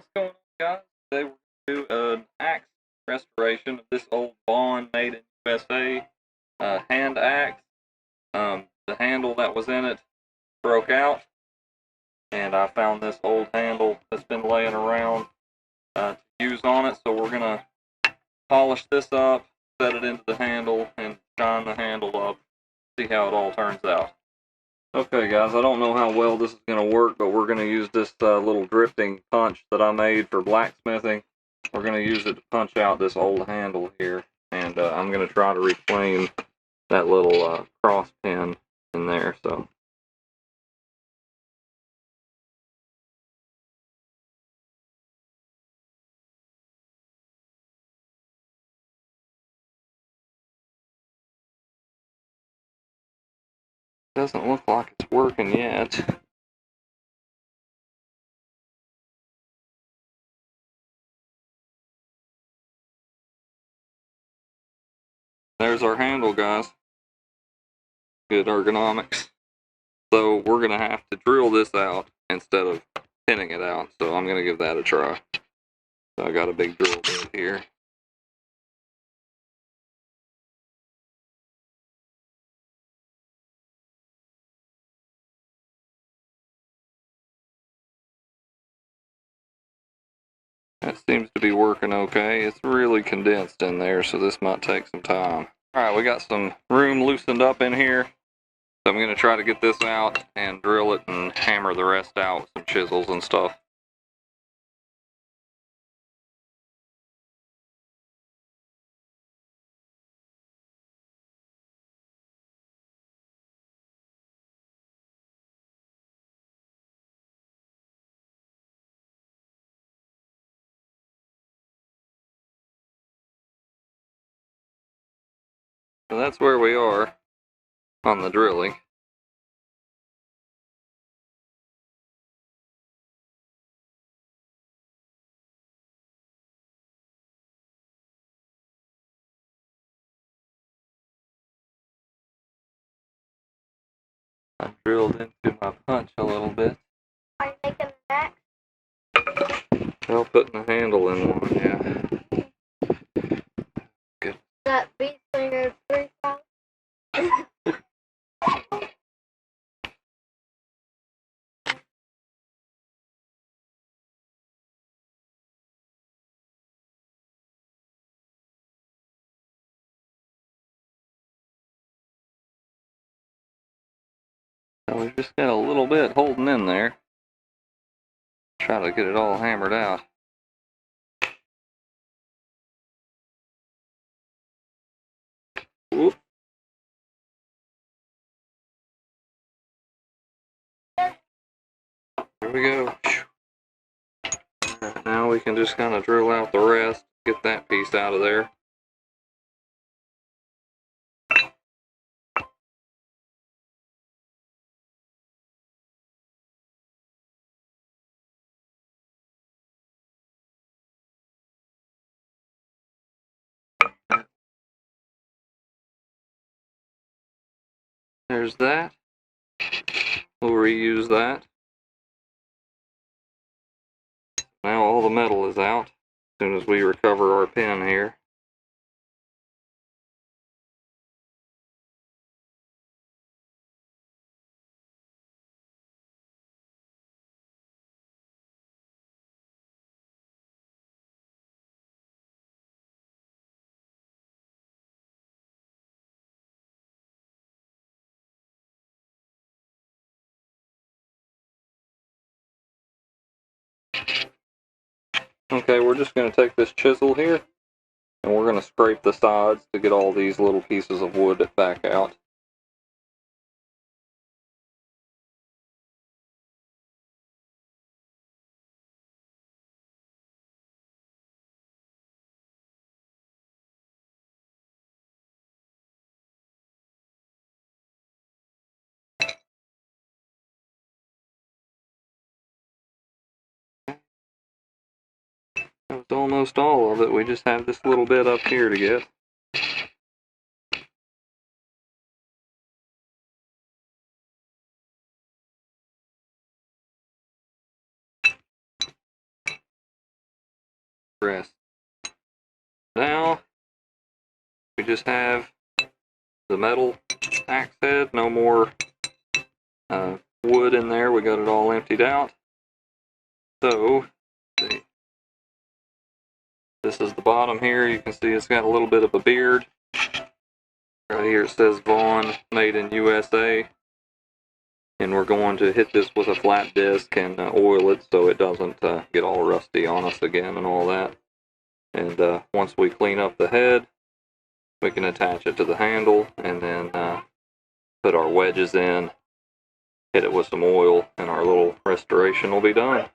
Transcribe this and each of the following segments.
What's going on, guys? Today we're going to do an axe restoration of this old Vaughn made in USA hand axe. The handle that was in it broke out, and I found this old handle that's been laying around to use on it. So we're going to polish this up, set it into the handle, and shine the handle up, see how it all turns out. Okay guys, I don't know how well this is going to work, but we're going to use this little drifting punch that I made for blacksmithing. We're going to use it to punch out this old handle here, and I'm going to try to reclaim that little cross pin in there. So doesn't look like it's working yet. There's our handle, guys. Good ergonomics. So we're going to have to drill this out instead of pinning it out. So I'm going to give that a try. So I got a big drill bit here. That seems to be working okay. It's really condensed in there, so this might take some time. Alright, we got some room loosened up in here. So I'm going to try to get this out and drill it and hammer the rest out with some chisels and stuff. So that's where we are on the drilling. I drilled into my punch a little bit. Are you making the back? Well, putting the handle in one, yeah. Good. That beat singer 3,000. So we've just got a little bit holding in there. Try to get it all hammered out. Whoop. There we go. Right, now we can just kind of drill out the rest, get that piece out of there. There's that. We'll reuse that. Now all the metal is out as soon as we recover our pin here. Okay, we're just going to take this chisel here and we're going to scrape the sides to get all these little pieces of wood back out. That was almost all of it. We just have this little bit up here to get. rest. Now, we just have the metal axe head, no more wood in there. We got it all emptied out. So, let's see. This is the bottom here. You can see it's got a little bit of a beard. Right here it says Vaughn, made in USA. And we're going to hit this with a flat disc and oil it so it doesn't get all rusty on us again and all that. And once we clean up the head, we can attach it to the handle and then put our wedges in, hit it with some oil, and our little restoration will be done.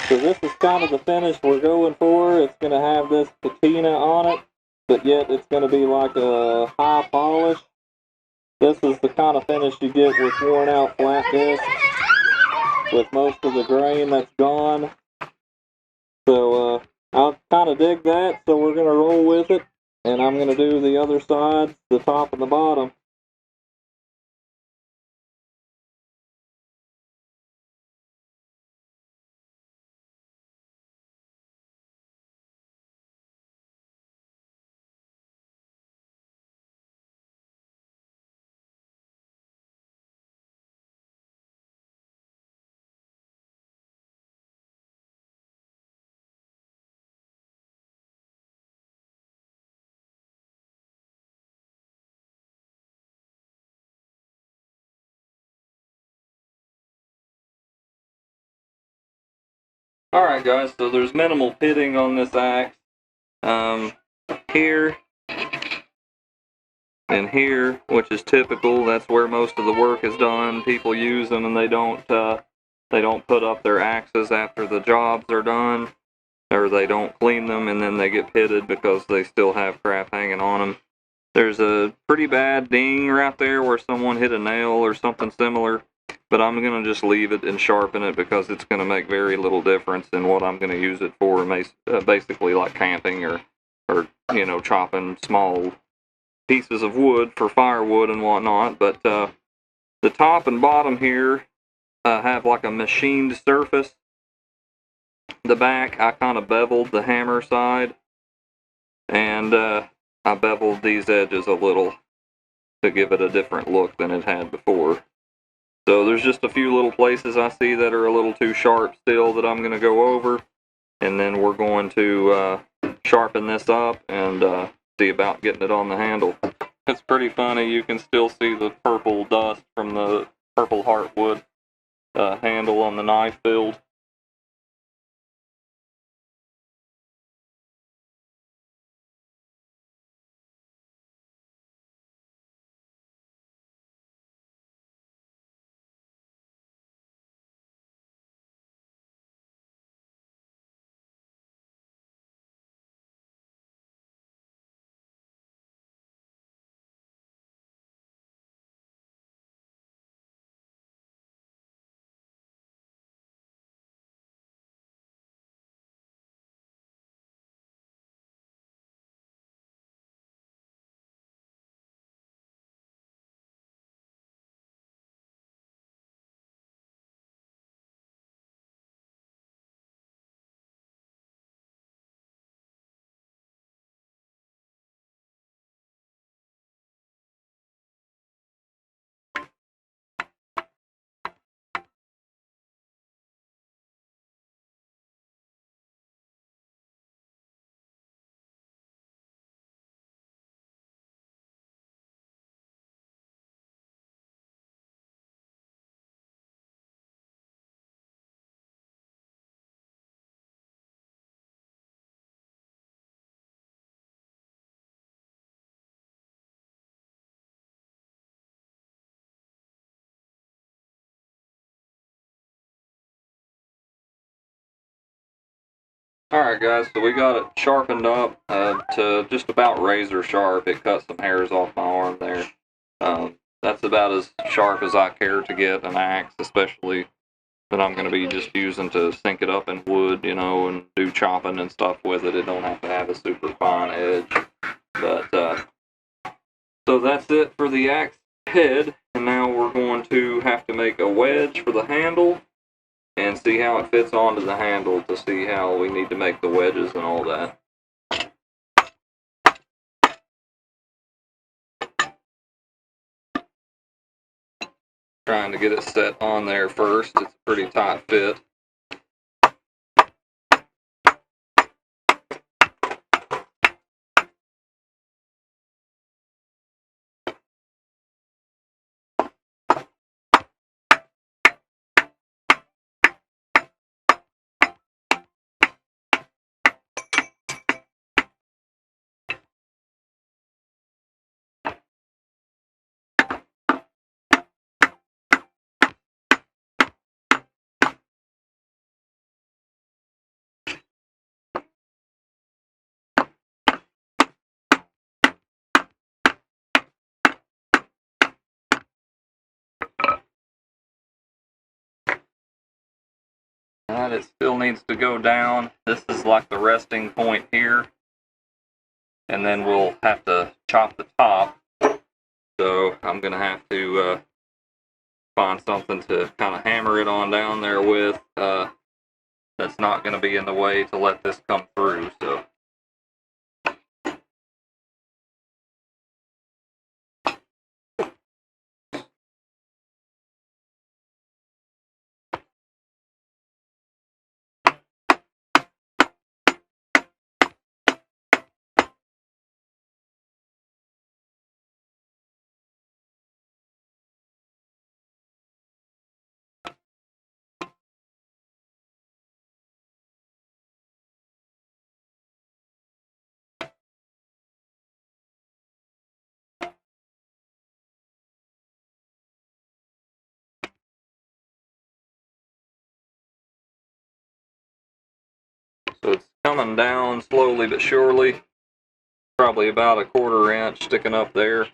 So this is kind of the finish we're going for. It's going to have this patina on it, but yet it's going to be like a high polish. This is the kind of finish you get with worn out flat discs, with most of the grain that's gone. So I kind of dig that, so we're going to roll with it, and I'm going to do the other sides, the top and the bottom. Alright guys, so there's minimal pitting on this axe. Here and here, which is typical. That's where most of the work is done. People use them and they don't put up their axes after the jobs are done, or they don't clean them and then they get pitted because they still have crap hanging on them. There's a pretty bad ding right there where someone hit a nail or something similar, but I'm going to just leave it and sharpen it because it's going to make very little difference in what I'm going to use it for, basically like camping or you know, chopping small pieces of wood for firewood and whatnot. But the top and bottom here have like a machined surface. The back, I kind of beveled the hammer side, and I beveled these edges a little to give it a different look than it had before. So there's just a few little places I see that are a little too sharp still that I'm going to go over, and then we're going to sharpen this up and see about getting it on the handle. It's pretty funny, you can still see the purple dust from the purple heartwood handle on the knife build. Alright guys, so we got it sharpened up to just about razor sharp. It cut some hairs off my arm there. That's about as sharp as I care to get an axe, especially that I'm going to be just using to sink it up in wood, you know, and do chopping and stuff with it. It don't have to have a super fine edge. But, so that's it for the axe head, and now we're going to have to make a wedge for the handle and see how it fits onto the handle to see how we need to make the wedges and all that. Trying to get it set on there first. It's a pretty tight fit. And it still needs to go down. This is like the resting point here. And then we'll have to chop the top. So I'm going to have to find something to kind of hammer it on down there with. That's not going to be in the way to let this come through. So. So it's coming down slowly but surely, probably about a 1/4 inch sticking up there.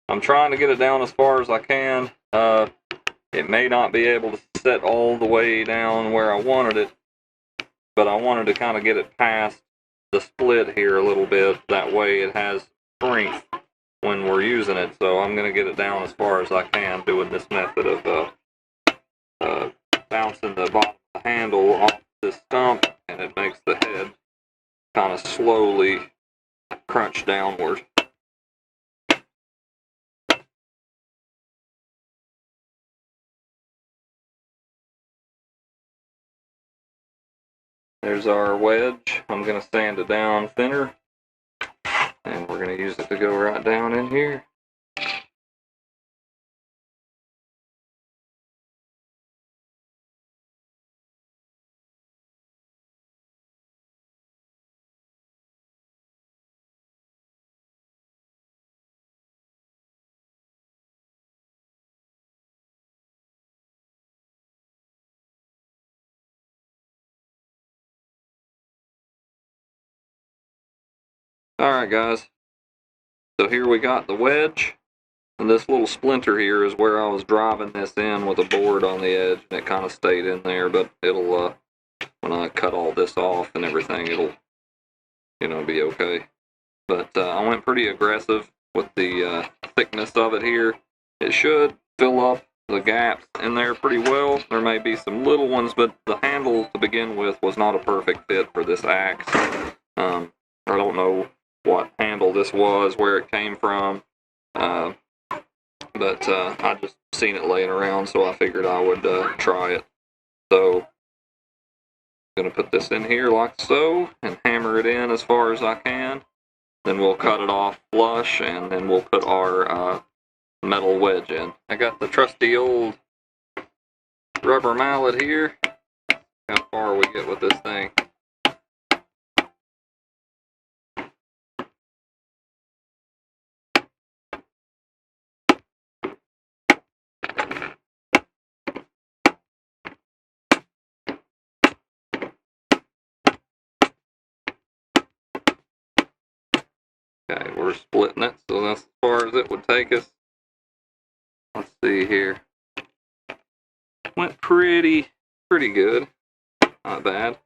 I'm trying to get it down as far as I can. It may not be able to set all the way down where I wanted it, but I wanted to kind of get it past the split here a little bit. That way it has strength when we're using it. So I'm going to get it down as far as I can doing this method of bouncing the bottom of the handle off this stump, and it makes the head kind of slowly crunch downward. There's our wedge. I'm going to sand it down thinner, and we're going to use it to go right down in here. Alright guys, so here we got the wedge, and this little splinter here is where I was driving this in with a board on the edge, and it kind of stayed in there, but it'll, when I cut all this off and everything, it'll, you know, be okay. But I went pretty aggressive with the thickness of it here. It should fill up the gaps in there pretty well. There may be some little ones, but the handle to begin with was not a perfect fit for this axe. I don't know what handle this was, where it came from, but I just seen it laying around, so I figured I would try it. So I'm going to put this in here like so and hammer it in as far as I can. Then we'll cut it off flush, and then we'll put our metal wedge in. I got the trusty old rubber mallet here. How far we get with this thing. Okay, we're splitting it, so that's as far as it would take us. Let's see here. Went pretty good. Not bad.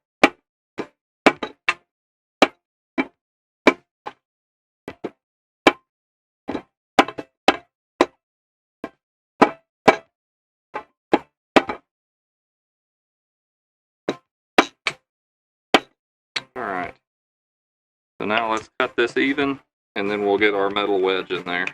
Alright. So now let's cut this even, and then we'll get our metal wedge in there.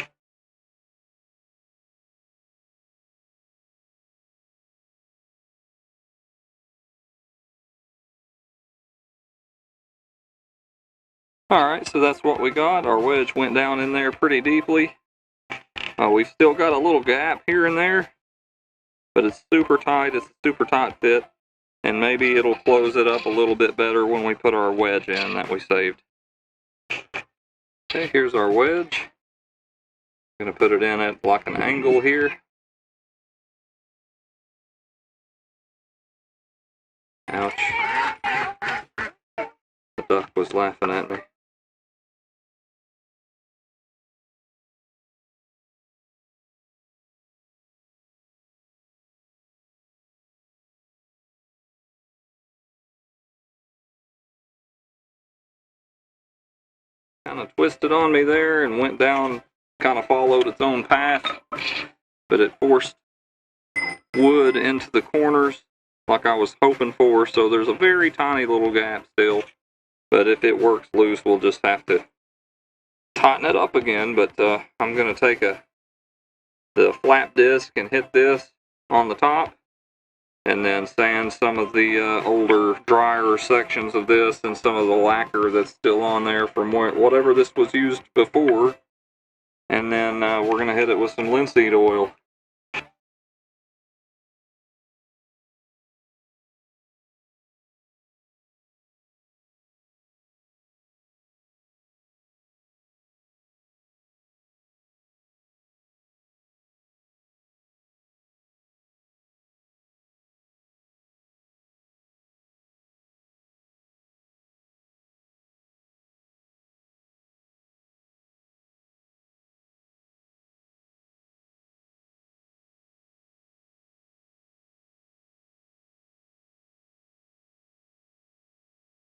Alright, so that's what we got. Our wedge went down in there pretty deeply. We've still got a little gap here and there, but it's super tight. It's a super tight fit, and maybe it'll close it up a little bit better when we put our wedge in that we saved. Okay, here's our wedge. I'm going to put it in at like an angle here. Ouch. The duck was laughing at me. Kind of twisted on me there and went down, kind of followed its own path, but it forced wood into the corners like I was hoping for, so there's a very tiny little gap still, but if it works loose, we'll just have to tighten it up again. But I'm going to take the flap disc and hit this on the top, and then sand some of the older, drier sections of this and some of the lacquer that's still on there from whatever this was used before. And then we're going to hit it with some linseed oil.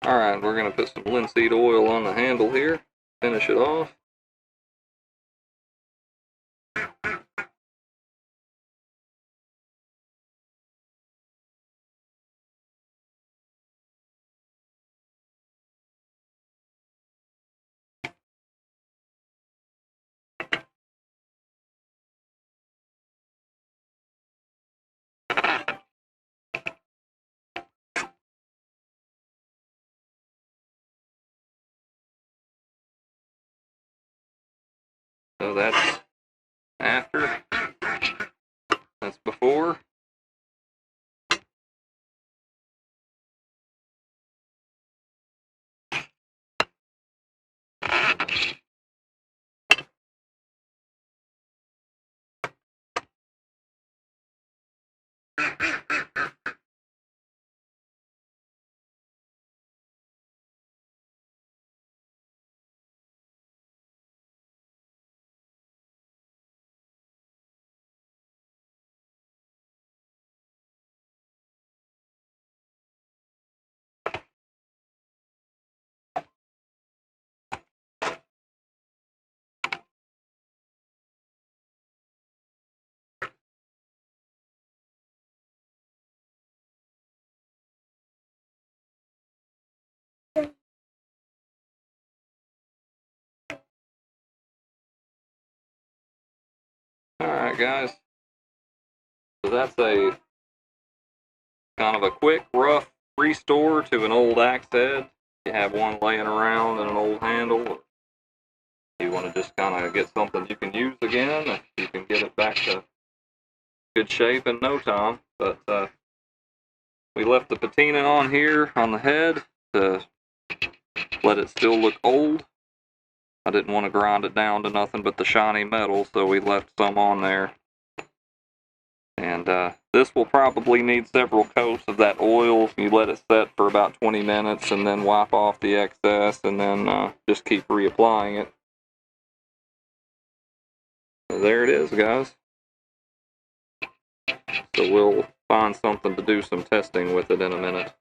Alright, we're going to put some linseed oil on the handle here, finish it off. So that's after, that's before. Alright guys, so that's a kind of a quick, rough restore to an old axe head. You have one laying around and an old handle. You want to just kind of get something you can use again, you can get it back to good shape in no time. But we left the patina on here on the head to let it still look old. I didn't want to grind it down to nothing but the shiny metal, so we left some on there. And this will probably need several coats of that oil. You let it set for about 20 minutes and then wipe off the excess and then just keep reapplying it. there it is, guys. So we'll find something to do some testing with it in a minute.